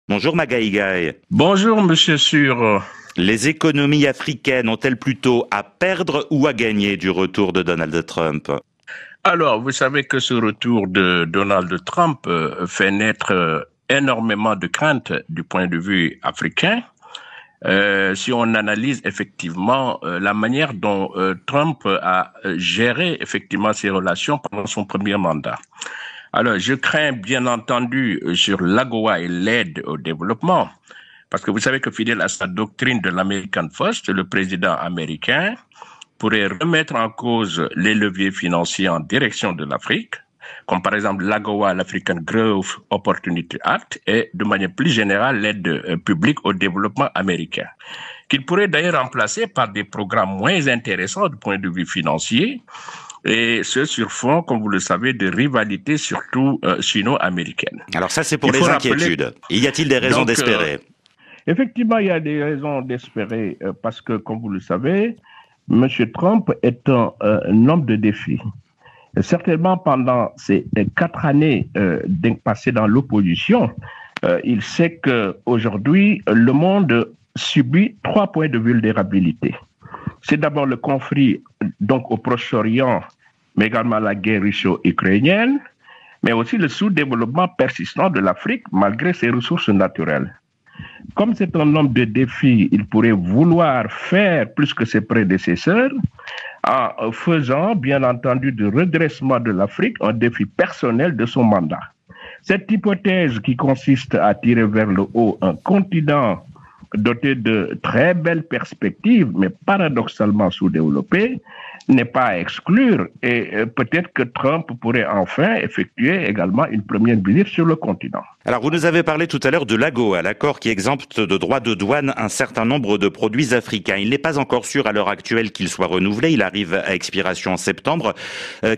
Bonjour Magaïgaï. Bonjour, monsieur Sur. Les économies africaines ont-elles plutôt à perdre ou à gagner du retour de Donald Trump? Alors, vous savez que ce retour de Donald Trump fait naître énormément de craintes du point de vue africain. Si on analyse effectivement la manière dont Trump a géré effectivement ses relations pendant son premier mandat. Alors, je crains bien entendu sur l'AGOA et l'aide au développement, parce que vous savez que fidèle à sa doctrine de l'American First, le président américain pourrait remettre en cause les leviers financiers en direction de l'Afrique, comme par exemple l'AGOA, l'African Growth Opportunity Act, et de manière plus générale l'aide publique au développement américain, qu'il pourrait d'ailleurs remplacer par des programmes moins intéressants du point de vue financier, et ce sur fond, comme vous le savez, de rivalité surtout sino-américaine. Alors ça, c'est pour les inquiétudes. Y a-t-il des raisons d'espérer? Effectivement, il y a des raisons d'espérer parce que, comme vous le savez, M. Trump est un homme de défi. Certainement, pendant ces 4 années passées dans l'opposition, il sait qu'aujourd'hui, le monde subit 3 points de vulnérabilité. C'est d'abord le conflit donc au Proche-Orient, mais également la guerre russo-ukrainienne, mais aussi le sous-développement persistant de l'Afrique malgré ses ressources naturelles. Comme c'est un homme de défi, il pourrait vouloir faire plus que ses prédécesseurs en faisant, bien entendu, du redressement de l'Afrique un défi personnel de son mandat. Cette hypothèse qui consiste à tirer vers le haut un continent doté de très belles perspectives, mais paradoxalement sous-développé, n'est pas à exclure. Et peut-être que Trump pourrait enfin effectuer également une première visite sur le continent. Alors, vous nous avez parlé tout à l'heure de l'AGOA, l'accord qui exempte de droits de douane un certain nombre de produits africains. Il n'est pas encore sûr à l'heure actuelle qu'il soit renouvelé. Il arrive à expiration en septembre.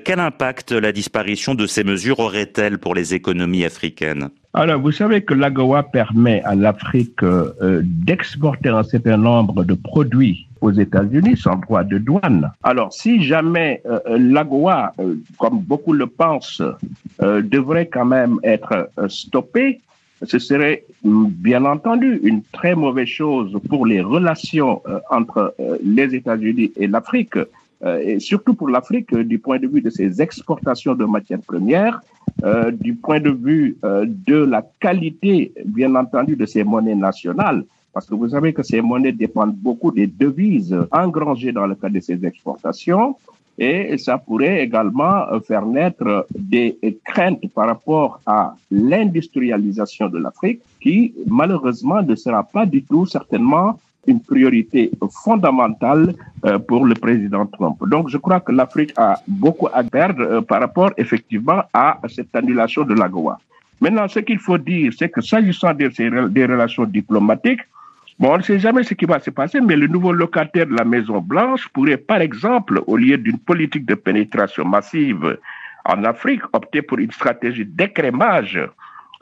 Quel impact la disparition de ces mesures aurait-elle pour les économies africaines? Alors, vous savez que l'AGOA permet à l'Afrique d'exporter un certain nombre de produits aux États-Unis sans droit de douane. Alors, si jamais l'AGOA, comme beaucoup le pensent, devrait quand même être stoppée, ce serait bien entendu une très mauvaise chose pour les relations entre les États-Unis et l'Afrique, et surtout pour l'Afrique du point de vue de ses exportations de matières premières, du point de vue de la qualité, bien entendu, de ses monnaies nationales, parce que vous savez que ces monnaies dépendent beaucoup des devises engrangées dans le cadre de ces exportations, et ça pourrait également faire naître des craintes par rapport à l'industrialisation de l'Afrique, qui malheureusement ne sera pas du tout certainement une priorité fondamentale pour le président Trump. Donc, je crois que l'Afrique a beaucoup à perdre par rapport, effectivement, à cette annulation de l'AGOA. Maintenant, ce qu'il faut dire, c'est que s'agissant des relations diplomatiques, bon, on ne sait jamais ce qui va se passer, mais le nouveau locataire de la Maison-Blanche pourrait, par exemple, au lieu d'une politique de pénétration massive en Afrique, opter pour une stratégie d'écrémage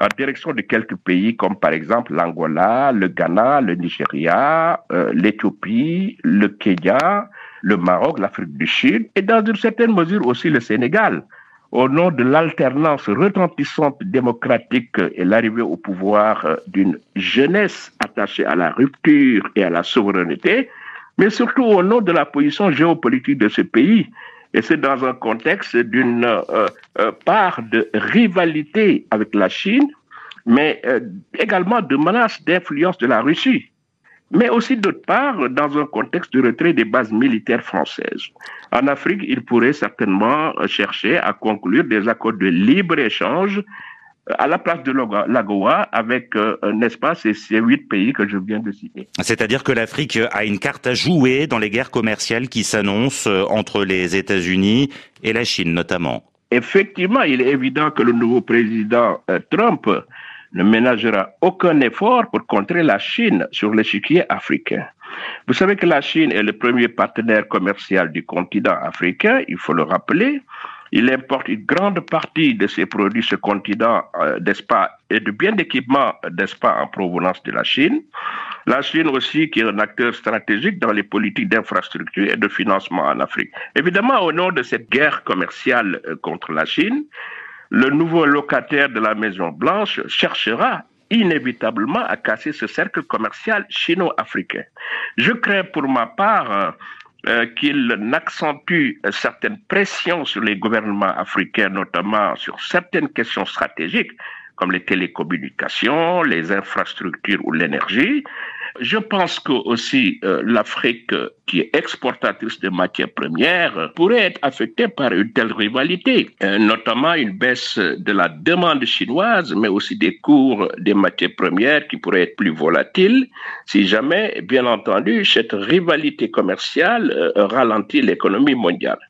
en direction de quelques pays comme par exemple l'Angola, le Ghana, le Nigeria, l'Éthiopie, le Kenya, le Maroc, l'Afrique du Sud et dans une certaine mesure aussi le Sénégal. Au nom de l'alternance retentissante démocratique et l'arrivée au pouvoir d'une jeunesse attachée à la rupture et à la souveraineté, mais surtout au nom de la position géopolitique de ce pays. Et c'est dans un contexte d'une part de rivalité avec la Chine, mais également de menaces d'influence de la Russie. Mais aussi d'autre part, dans un contexte de retrait des bases militaires françaises. En Afrique, il pourrait certainement chercher à conclure des accords de libre-échange à la place de l'AGOA avec, n'est-ce pas, ces 8 pays que je viens de citer. C'est-à-dire que l'Afrique a une carte à jouer dans les guerres commerciales qui s'annoncent entre les États-Unis et la Chine notamment. Effectivement, il est évident que le nouveau président Trump ne ménagera aucun effort pour contrer la Chine sur l'échiquier africain. Vous savez que la Chine est le premier partenaire commercial du continent africain, il faut le rappeler. Il importe une grande partie de ses produits, ce continent, n'est-ce pas, et de biens d'équipement, n'est-ce pas, en provenance de la Chine. La Chine aussi, qui est un acteur stratégique dans les politiques d'infrastructure et de financement en Afrique. Évidemment, au nom de cette guerre commerciale contre la Chine, le nouveau locataire de la Maison-Blanche cherchera inévitablement à casser ce cercle commercial chino-africain. Je crains pour ma part qu'il n'accentue certaines pressions sur les gouvernements africains, notamment sur certaines questions stratégiques, comme les télécommunications, les infrastructures ou l'énergie. Je pense que aussi l'Afrique, qui est exportatrice de matières premières, pourrait être affectée par une telle rivalité, notamment une baisse de la demande chinoise, mais aussi des cours des matières premières qui pourraient être plus volatiles, si jamais, bien entendu, cette rivalité commerciale ralentit l'économie mondiale.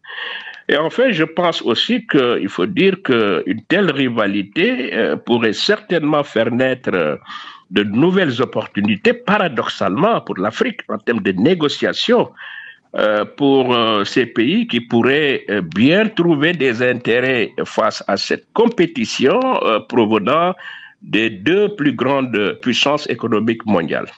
Et enfin, je pense aussi qu'il faut dire qu'une telle rivalité pourrait certainement faire naître de nouvelles opportunités, paradoxalement, pour l'Afrique, en termes de négociation, pour ces pays qui pourraient bien trouver des intérêts face à cette compétition provenant des deux plus grandes puissances économiques mondiales.